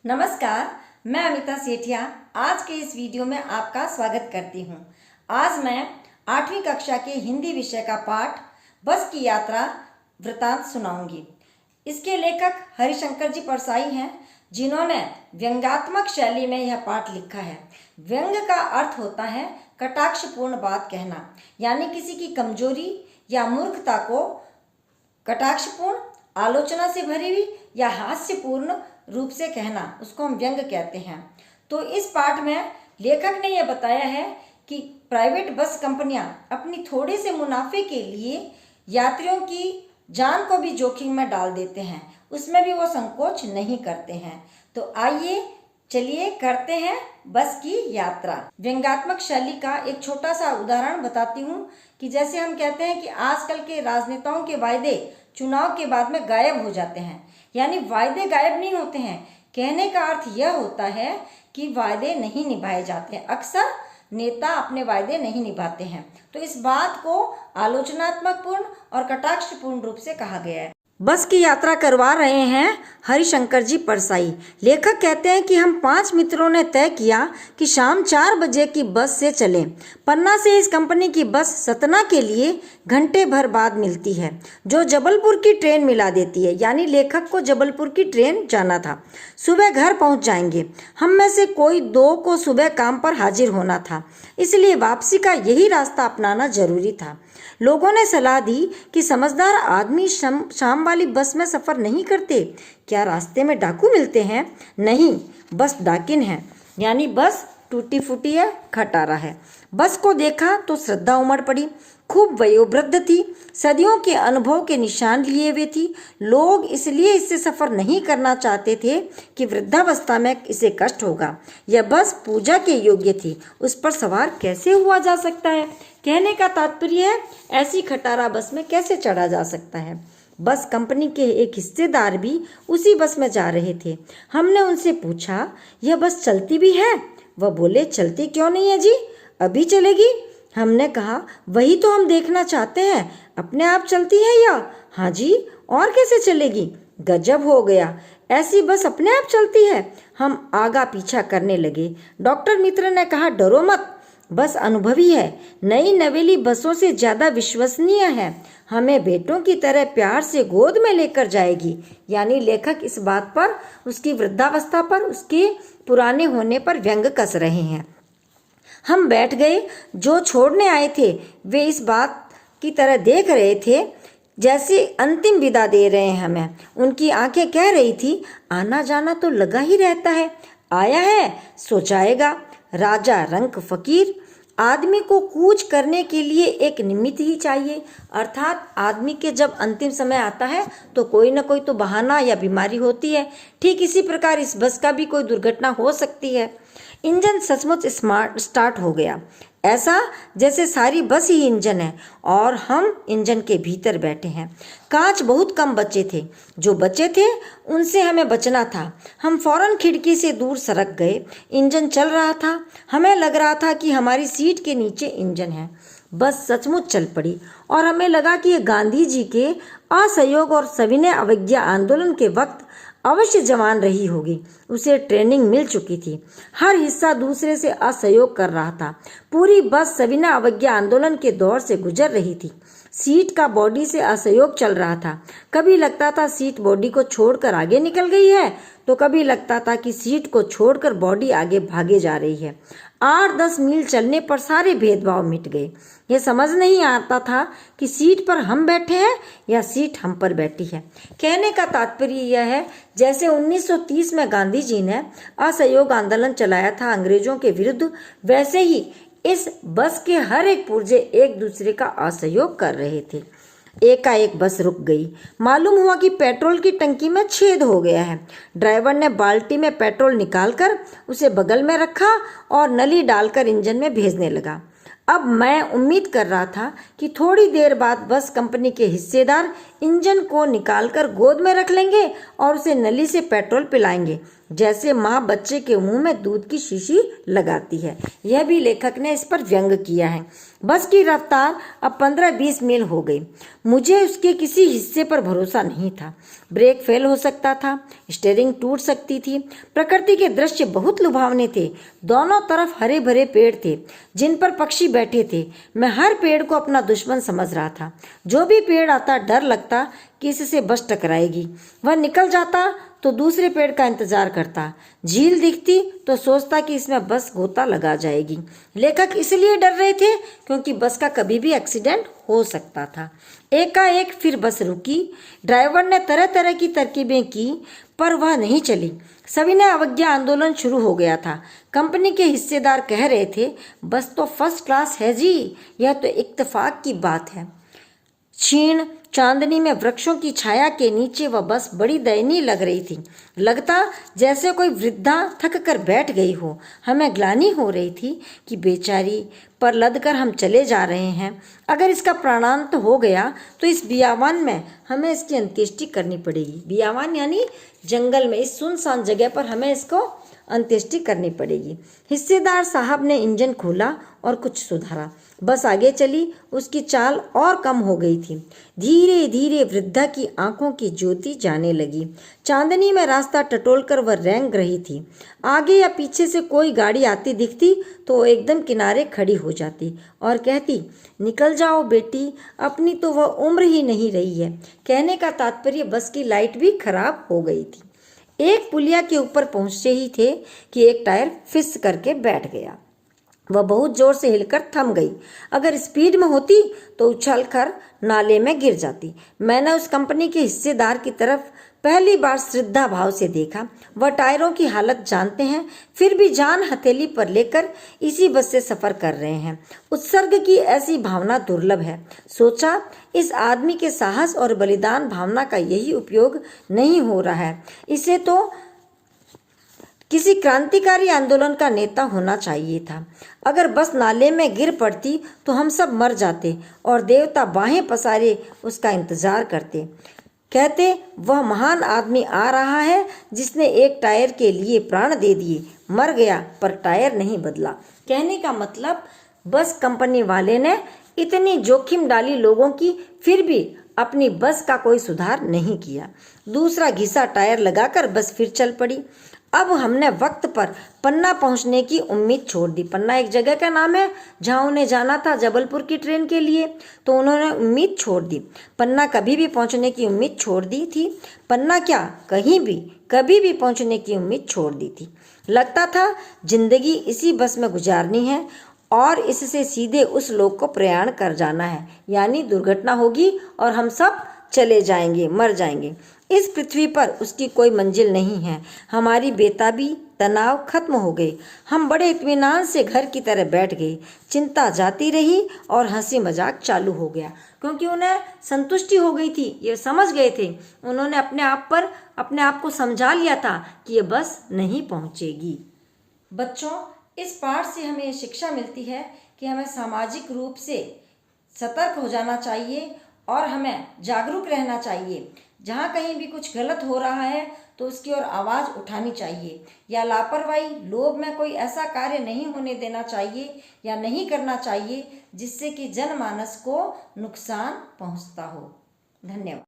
नमस्कार, मैं अमिता सेठिया आज के इस वीडियो में आपका स्वागत करती हूँ। आज मैं 8वीं कक्षा के हिंदी विषय का पाठ बस की यात्रा वृतांत सुनाऊंगी। इसके लेखक हरिशंकर जी परसाई हैं, जिन्होंने व्यंग्यात्मक शैली में यह पाठ लिखा है। व्यंग्य का अर्थ होता है कटाक्षपूर्ण बात कहना, यानी किसी की कमजोरी या मूर्खता को कटाक्षपूर्ण, आलोचना से भरी हुई या हास्यपूर्ण रूप से कहना, उसको हम व्यंग्य कहते हैं। तो इस पाठ में लेखक ने यह बताया है कि प्राइवेट बस कंपनियां अपनी थोड़े से मुनाफे के लिए यात्रियों की जान को भी जोखिम में डाल देते हैं, उसमें भी वो संकोच नहीं करते हैं। तो आइए चलिए करते हैं बस की यात्रा। व्यंग्यात्मक शैली का एक छोटा सा उदाहरण बताती हूँ कि जैसे हम कहते हैं कि आजकल के राजनेताओं के वायदे चुनाव के बाद में गायब हो जाते हैं, यानी वायदे गायब नहीं होते हैं। कहने का अर्थ यह होता है कि वायदे नहीं निभाए जाते हैं। अक्सर नेता अपने वायदे नहीं निभाते हैं। तो इस बात को आलोचनात्मक पूर्ण और कटाक्षपूर्ण रूप से कहा गया है। बस की यात्रा करवा रहे हैं हरिशंकर जी परसाई। लेखक कहते हैं कि हम 5 मित्रों ने तय किया कि शाम 4 बजे की बस से चलें। पन्ना से इस कंपनी की बस सतना के लिए घंटे भर बाद मिलती है, जो जबलपुर की ट्रेन मिला देती है। यानी लेखक को जबलपुर की ट्रेन जाना था। सुबह घर पहुंच जाएंगे। हम में से कोई 2 को सुबह काम पर हाजिर होना था, इसलिए वापसी का यही रास्ता अपनाना जरूरी था। लोगों ने सलाह दी कि समझदार आदमी शाम वाली बस में सफ़र नहीं करते। क्या रास्ते में डाकू मिलते हैं? नहीं, बस डाकिन है, यानी बस टूटी फूटी है, खटारा है। बस को देखा तो श्रद्धा उमड़ पड़ी। खूब वयोवृद्ध थी, सदियों के अनुभव के निशान लिए हुए थी। लोग इसलिए इससे सफ़र नहीं करना चाहते थे कि वृद्धावस्था में इसे कष्ट होगा। यह बस पूजा के योग्य थी, उस पर सवार कैसे हुआ जा सकता है? कहने का तात्पर्य है ऐसी खटारा बस में कैसे चढ़ा जा सकता है। बस कंपनी के एक हिस्सेदार भी उसी बस में जा रहे थे। हमने उनसे पूछा, यह बस चलती भी है? वह बोले, चलती क्यों नहीं है जी, अभी चलेगी। हमने कहा, वही तो हम देखना चाहते हैं, अपने आप चलती है या? हाँ जी, और कैसे चलेगी? गजब हो गया, ऐसी बस अपने आप चलती है। हम आगा पीछा करने लगे। डॉक्टर मित्र ने कहा, डरो मत, बस अनुभवी है, नई नवेली बसों से ज़्यादा विश्वसनीय है, हमें बेटों की तरह प्यार से गोद में लेकर जाएगी। यानी लेखक इस बात पर, उसकी वृद्धावस्था पर, उसके पुराने होने पर व्यंग कस रहे हैं। हम बैठ गए। जो छोड़ने आए थे वे इस बात की तरह देख रहे थे जैसे अंतिम विदा दे रहे हैं हमें। उनकी आंखें कह रही थी, आना जाना तो लगा ही रहता है, आया है सो जाएगा। राजा रंक फकीर। आदमी को कूच करने के लिए एक निमित्त ही चाहिए, अर्थात आदमी के जब अंतिम समय आता है तो कोई ना कोई तो बहाना या बीमारी होती है। ठीक इसी प्रकार इस बस का भी कोई दुर्घटना हो सकती है। इंजन सचमुच स्टार्ट हो गया, ऐसा जैसे सारी बस ही इंजन है और हम इंजन के भीतर बैठे हैं। कांच बहुत कम बचे थे, जो बचे थे उनसे हमें बचना था। हम फौरन खिड़की से दूर सरक गए। इंजन चल रहा था, हमें लग रहा था कि हमारी सीट के नीचे इंजन है। बस सचमुच चल पड़ी और हमें लगा कि ये गांधी जी के असहयोग और सविनय अवज्ञा आंदोलन के वक्त अवश्य जवान रही होगी। उसे ट्रेनिंग मिल चुकी थी। हर हिस्सा दूसरे से असहयोग कर रहा था। पूरी बस सविनय अवज्ञा आंदोलन के दौर से गुजर रही थी। सीट का बॉडी से असहयोग चल रहा था। कभी लगता था सीट बॉडी को छोड़कर आगे निकल गई है, तो कभी लगता था कि सीट को छोड़कर बॉडी आगे भागे जा रही है। 8-10 मील चलने पर सारे भेदभाव मिट गए। यह समझ नहीं आता था कि सीट पर हम बैठे हैं या सीट हम पर बैठी है। कहने का तात्पर्य यह है, जैसे 1930 में गांधी जी ने असहयोग आंदोलन चलाया था अंग्रेजों के विरुद्ध, वैसे ही इस बस के हर एक पुर्जे एक दूसरे का असहयोग कर रहे थे। एकाएक बस रुक गई। मालूम हुआ कि पेट्रोल की टंकी में छेद हो गया है। ड्राइवर ने बाल्टी में पेट्रोल निकालकर उसे बगल में रखा और नली डालकर इंजन में भेजने लगा। अब मैं उम्मीद कर रहा था कि थोड़ी देर बाद बस कंपनी के हिस्सेदार इंजन को निकालकर गोद में रख लेंगे और उसे नली से पेट्रोल पिलाएंगे। जैसे माँ बच्चे के मुंह में दूध की शीशी लगाती है। यह भी लेखक ने इस पर व्यंग किया है। बस की रफ्तार अब 15-20 मील हो गई। मुझे उसके किसी हिस्से पर भरोसा नहीं था। ब्रेक फेल हो सकता था, स्टीयरिंग टूट सकती थी। प्रकृति के दृश्य बहुत लुभावने थे। दोनों तरफ हरे भरे पेड़ थे जिन पर पक्षी बैठे थे। मैं हर पेड़ को अपना दुश्मन समझ रहा था। जो भी पेड़ आता डर लगता कि इससे बस टकराएगी। वह निकल जाता तो दूसरे पेड़ का इंतजार करता। झील दिखती तो सोचता कि इसमें बस गोता लगा जाएगी। लेखक इसलिए डर रहे थे क्योंकि बस का कभी भी एक्सीडेंट हो सकता था। एकाएक फिर बस रुकी। ड्राइवर ने तरह तरह की तरकीबें की पर वह नहीं चली। सभी ने अवज्ञा आंदोलन शुरू हो गया था। कंपनी के हिस्सेदार कह रहे थे, बस तो फर्स्ट क्लास है जी, यह तो इत्तेफाक की बात है। क्षीण चांदनी में वृक्षों की छाया के नीचे वह बस बड़ी दयनीय लग रही थी। लगता जैसे कोई वृद्धा थक कर बैठ गई हो। हमें ग्लानि हो रही थी कि बेचारी पर लदकर हम चले जा रहे हैं। अगर इसका प्राणांत हो गया तो इस बियावान में हमें इसकी अंत्येष्टि करनी पड़ेगी। बियावान यानी जंगल में, इस सुनसान जगह पर हमें इसको अंत्येष्टि करनी पड़ेगी। हिस्सेदार साहब ने इंजन खोला और कुछ सुधारा। बस आगे चली। उसकी चाल और कम हो गई थी। धीरे धीरे वृद्धा की आंखों की ज्योति जाने लगी। चांदनी में रास्ता टटोलकर वह रेंग रही थी। आगे या पीछे से कोई गाड़ी आती दिखती तो वो एकदम किनारे खड़ी हो जाती और कहती, निकल जाओ बेटी, अपनी तो वह उम्र ही नहीं रही है। कहने का तात्पर्य बस की लाइट भी खराब हो गई थी। एक पुलिया के ऊपर पहुंचे ही थे कि एक टायर फिस करके बैठ गया। वह बहुत जोर से हिलकर थम गई। अगर स्पीड में होती तो उछलकर नाले में गिर जाती। मैंने उस कंपनी के हिस्सेदार की तरफ पहली बार श्रद्धा भाव से देखा। वह टायरों की हालत जानते हैं, फिर भी जान हथेली पर लेकर इसी बस से सफर कर रहे हैं। उत्सर्ग की ऐसी भावना दुर्लभ है। सोचा, इस आदमी के साहस और बलिदान भावना का यही उपयोग नहीं हो रहा है। इसे तो किसी क्रांतिकारी आंदोलन का नेता होना चाहिए था। अगर बस नाले में गिर पड़ती तो हम सब मर जाते और देवता बाहें पसारे उसका इंतजार करते। कहते, वह महान आदमी आ रहा है जिसने एक टायर के लिए प्राण दे दिए। मर गया पर टायर नहीं बदला। कहने का मतलब, बस कंपनी वाले ने इतनी जोखिम डाली लोगों की, फिर भी अपनी बस का कोई सुधार नहीं किया। दूसरा घिसा टायर लगाकर बस फिर चल पड़ी। अब हमने वक्त पर पन्ना पहुंचने की उम्मीद छोड़ दी। पन्ना एक जगह का नाम है जहां उन्हें जाना था जबलपुर की ट्रेन के लिए, तो उन्होंने उम्मीद छोड़ दी। पन्ना कभी भी पहुंचने की उम्मीद छोड़ दी थी। पन्ना क्या, कहीं भी कभी भी पहुंचने की उम्मीद छोड़ दी थी। लगता था जिंदगी इसी बस में गुजारनी है और इससे सीधे उस लोक को प्रयाण कर जाना है, यानी दुर्घटना होगी और हम सब चले जाएंगे, मर जाएंगे। इस पृथ्वी पर उसकी कोई मंजिल नहीं है। हमारी बेताबी, तनाव खत्म हो गए। हम बड़े इत्मीनान से घर की तरह बैठ गए। चिंता जाती रही और हंसी मजाक चालू हो गया, क्योंकि उन्हें संतुष्टि हो गई थी। ये समझ गए थे, उन्होंने अपने आप को समझा लिया था कि ये बस नहीं पहुंचेगी। बच्चों, इस पाठ से हमें शिक्षा मिलती है कि हमें सामाजिक रूप से सतर्क हो जाना चाहिए और हमें जागरूक रहना चाहिए। जहाँ कहीं भी कुछ गलत हो रहा है तो उसकी ओर आवाज़ उठानी चाहिए, या लापरवाही, लोभ में कोई ऐसा कार्य नहीं होने देना चाहिए या नहीं करना चाहिए जिससे कि जनमानस को नुकसान पहुँचता हो। धन्यवाद।